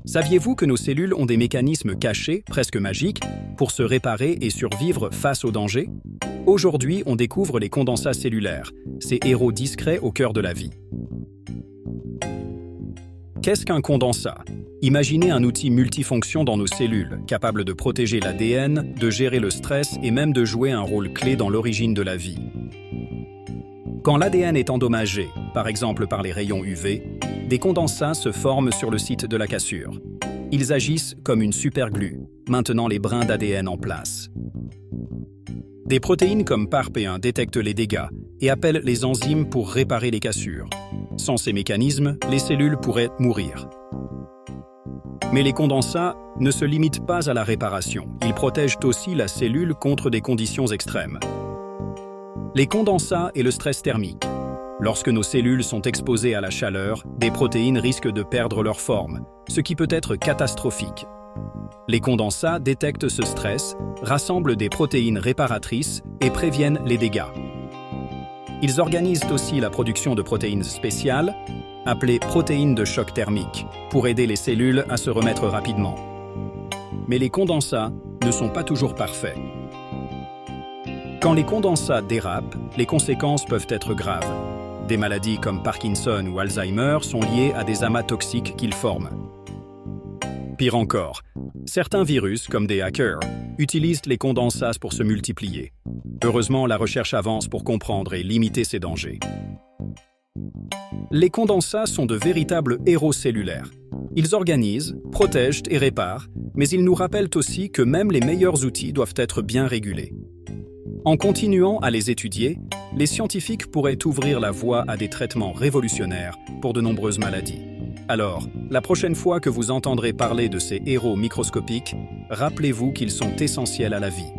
Saviez-vous que nos cellules ont des mécanismes cachés, presque magiques, pour se réparer et survivre face aux dangers? Aujourd'hui, on découvre les condensats cellulaires, ces héros discrets au cœur de la vie. Qu'est-ce qu'un condensat? Imaginez un outil multifonction dans nos cellules, capable de protéger l'ADN, de gérer le stress et même de jouer un rôle clé dans l'origine de la vie. Quand l'ADN est endommagé, par exemple par les rayons UV, des condensats se forment sur le site de la cassure. Ils agissent comme une superglue, maintenant les brins d'ADN en place. Des protéines comme PARP1 détectent les dégâts et appellent les enzymes pour réparer les cassures. Sans ces mécanismes, les cellules pourraient mourir. Mais les condensats ne se limitent pas à la réparation. Ils protègent aussi la cellule contre des conditions extrêmes. Les condensats et le stress thermique. Lorsque nos cellules sont exposées à la chaleur, des protéines risquent de perdre leur forme, ce qui peut être catastrophique. Les condensats détectent ce stress, rassemblent des protéines réparatrices et préviennent les dégâts. Ils organisent aussi la production de protéines spéciales, appelées protéines de choc thermique, pour aider les cellules à se remettre rapidement. Mais les condensats ne sont pas toujours parfaits. Quand les condensats dérapent, les conséquences peuvent être graves. Des maladies comme Parkinson ou Alzheimer sont liées à des amas toxiques qu'ils forment. Pire encore, certains virus, comme des hackers, utilisent les condensats pour se multiplier. Heureusement, la recherche avance pour comprendre et limiter ces dangers. Les condensats sont de véritables héros cellulaires. Ils organisent, protègent et réparent, mais ils nous rappellent aussi que même les meilleurs outils doivent être bien régulés. En continuant à les étudier, les scientifiques pourraient ouvrir la voie à des traitements révolutionnaires pour de nombreuses maladies. Alors, la prochaine fois que vous entendrez parler de ces héros microscopiques, rappelez-vous qu'ils sont essentiels à la vie.